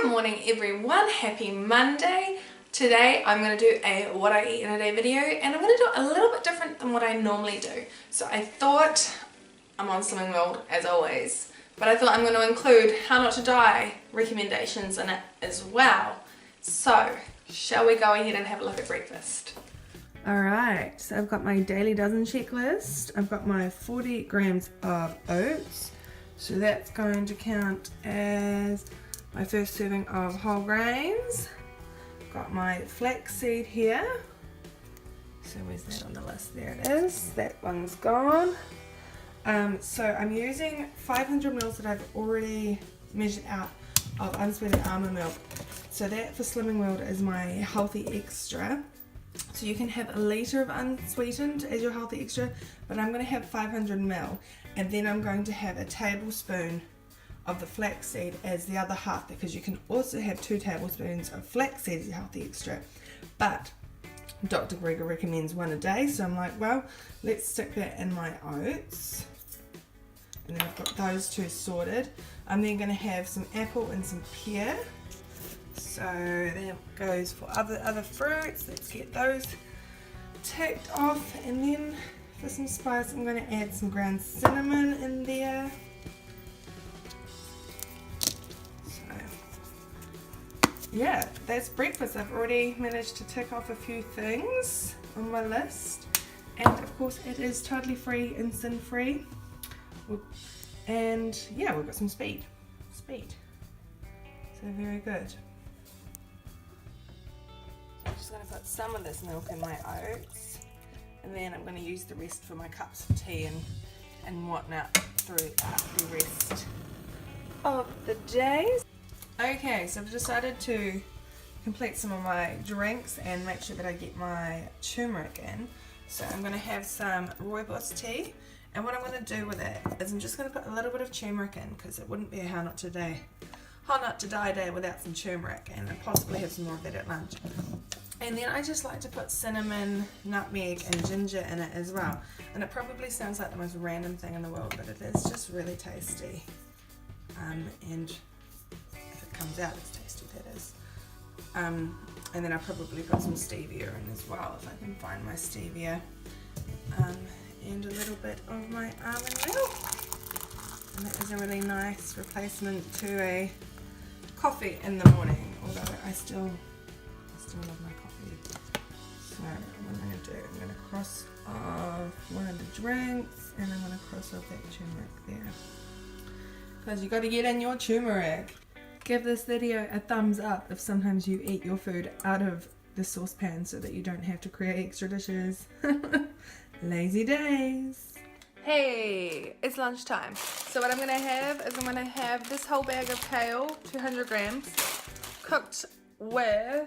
Good morning everyone, happy Monday. Today I'm going to do a what I eat in a day video, and I'm going to do it a little bit different than what I normally do. So I thought, I'm on Slimming World as always, but I thought I'm going to include how not to die recommendations in it as well. So shall we go ahead and have a look at breakfast? Alright, so I've got my daily dozen checklist. I've got my 40 grams of oats, so that's going to count as my first serving of whole grains. Got my flaxseed here. So where's that on the list? There it is. That one's gone. So I'm using 500 mils that I've already measured out of unsweetened almond milk. So that for Slimming World is my healthy extra. So you can have a litre of unsweetened as your healthy extra, but I'm going to have 500 ml, and then I'm going to have a tablespoon of the flaxseed as the other half, because you can also have 2 tablespoons of flaxseed as your healthy extra, but Dr. Greger recommends 1 a day, so I'm like, well, let's stick that in my oats. And then I've got those 2 sorted. I'm then going to have some apple and some pear. So that goes for other fruits. Let's get those ticked off, and then for some spice I'm going to add some ground cinnamon in there. Yeah, that's breakfast. I've already managed to tick off a few things on my list, and of course it is totally free and sin free, and yeah, we've got some speed, so very good. So I'm just going to put some of this milk in my oats, and then I'm going to use the rest for my cups of tea and whatnot throughout the rest of the day. Okay, so I've decided to complete some of my drinks and make sure that I get my turmeric in. So I'm going to have some rooibos tea, and what I'm going to do with it is I'm just going to put a little bit of turmeric in, because it wouldn't be a how not to die day without some turmeric, and I'll possibly have some more of that at lunch. And then I just like to put cinnamon, nutmeg and ginger in it as well, and it probably sounds like the most random thing in the world, but it is just really tasty, and comes out as tasty, that is. And then I'll probably put some stevia in as well, if I can find my stevia, and a little bit of my almond milk, and that is a really nice replacement to a coffee in the morning, although I still love my coffee. So what I'm going to do, I'm going to cross off one of the drinks, and I'm going to cross off that turmeric there, because you got to get in your turmeric. Give this video a thumbs up if sometimes you eat your food out of the saucepan so that you don't have to create extra dishes. Lazy days. Hey, it's lunchtime. So what I'm going to have is I'm going to have this whole bag of kale, 200 grams, cooked with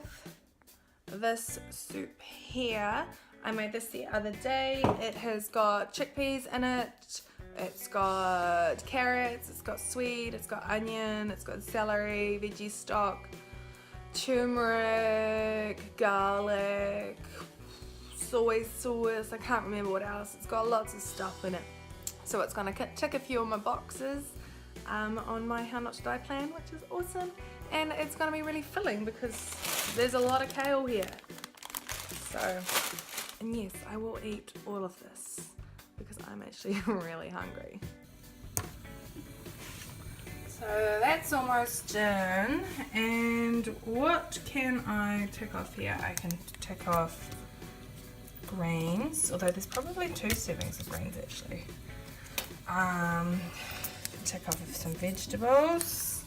this soup here. I made this the other day. It has got chickpeas in it. It's got carrots, it's got sweet, it's got onion, it's got celery, veggie stock, turmeric, garlic, soy sauce, I can't remember what else. It's got lots of stuff in it. So it's going to tick a few of my boxes on my how not to die plan, which is awesome. And it's going to be really filling because there's a lot of kale here. So, and yes, I will eat all of this, because I'm actually really hungry. So that's almost done, and what can I tick off here? I can tick off greens, although there's probably 2 servings of greens actually. Tick off some vegetables.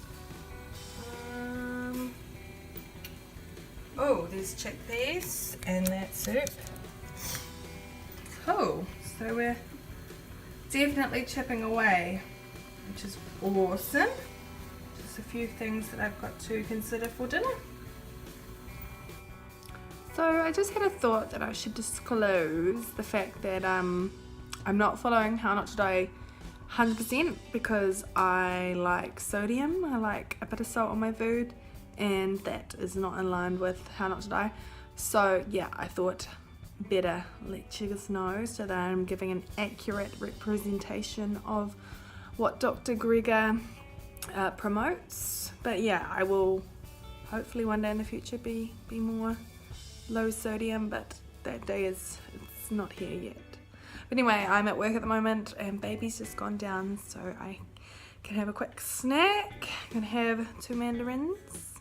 Oh, there's chickpeas in that soup. Cool. So we're definitely chipping away, which is awesome. Just a few things that I've got to consider for dinner. So I just had a thought that I should disclose the fact that I'm not following How Not to Die 100% because I like sodium. I like a bit of salt on my food, and that is not in line with How Not to Die. So yeah, I thought better let you guys know so that I'm giving an accurate representation of what Dr. Greger promotes. But yeah, I will hopefully one day in the future be more low sodium, but that day it's not here yet. But anyway, I'm at work at the moment and baby's just gone down, so I can have a quick snack. I'm gonna have 2 mandarins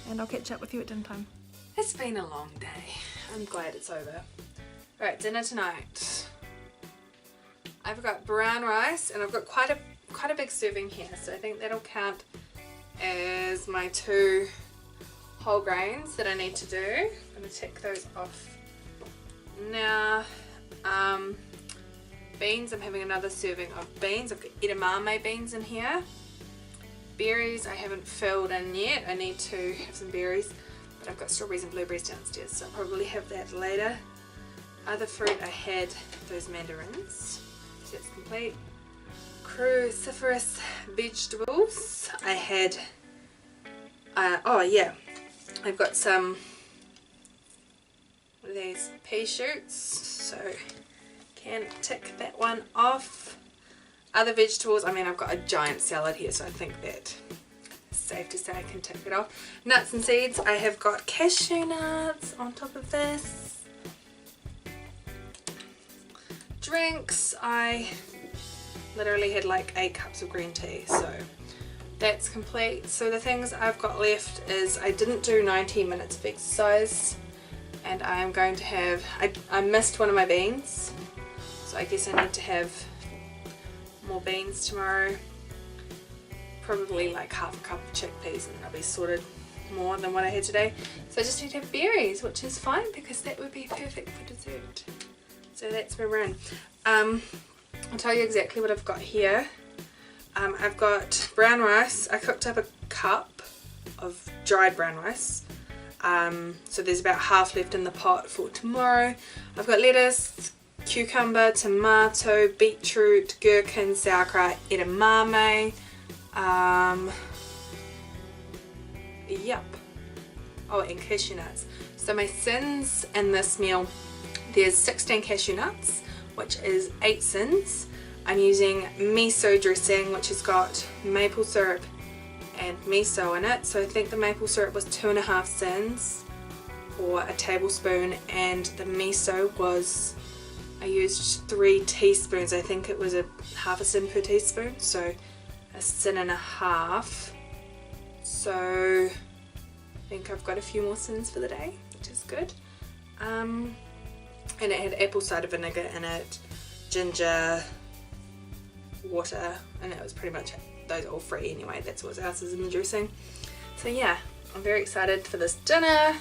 and I'll catch up with you at dinner time. It's been a long day. I'm glad it's over. Alright, dinner tonight. I've got brown rice and I've got quite a big serving here, so I think that'll count as my 2 whole grains that I need to do. I'm going to tick those off now. Beans, I'm having another serving of beans. I've got edamame beans in here. Berries I haven't filled in yet. I need to have some berries, but I've got strawberries and blueberries downstairs, so I'll probably have that later. Other fruit, I had those mandarins, so that's complete. Cruciferous vegetables, I had, oh yeah, I've got some of these pea shoots, so can tick that one off. Other vegetables, I mean I've got a giant salad here, so I think that it's safe to say I can tick it off. Nuts and seeds, I have got cashew nuts on top of this. Drinks, I literally had like 8 cups of green tea, so that's complete. So the things I've got left is I didn't do 90 minutes of exercise, and I am going to have, I missed one of my beans, so I guess I need to have more beans tomorrow. Probably like half a cup of chickpeas and I'll be sorted more than what I had today. So I just need to have berries, which is fine because that would be perfect for dessert. So that's where we're in. I'll tell you exactly what I've got here. I've got brown rice. I cooked up a cup of dried brown rice. So there's about half left in the pot for tomorrow. I've got lettuce, cucumber, tomato, beetroot, gherkin, sauerkraut, edamame. Yep. Oh, and cashew nuts. So my sins in this meal, there's 16 cashew nuts, which is 8 sins. I'm using miso dressing, which has got maple syrup and miso in it. So I think the maple syrup was 2.5 sins, or a tablespoon, and the miso was, I used 3 teaspoons. I think it was a half a sin per teaspoon, so 1.5 sins. So I think I've got a few more sins for the day, which is good. And it had apple cider vinegar in it, ginger, water, and it was pretty much it. Those are all free anyway, that's what else is in the dressing. So yeah, I'm very excited for this dinner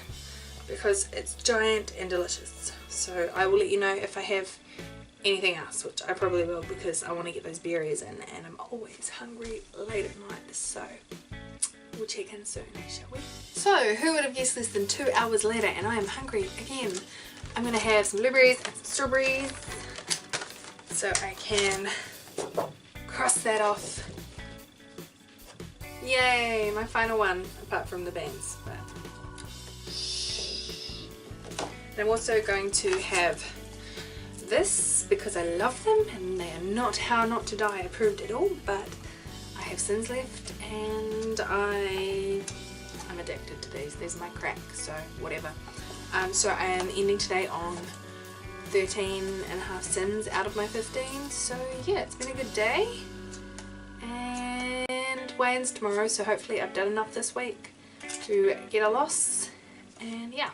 because it's giant and delicious. So I will let you know if I have anything else, which I probably will because I want to get those berries in and I'm always hungry late at night, so we'll check in soon, shall we? So who would have guessed less than 2 hours later and I am hungry again. I'm going to have some blueberries and some strawberries so I can cross that off. Yay, my final one, apart from the beans. And I'm also going to have this because I love them and they are not how not to die approved at all, but I have sins left and I'm addicted to these. These are my crack, so whatever. So I am ending today on 13.5 sins out of my 15. So yeah, it's been a good day. And weigh-ins tomorrow, so hopefully I've done enough this week to get a loss. And yeah,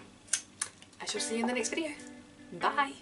I shall see you in the next video. Bye!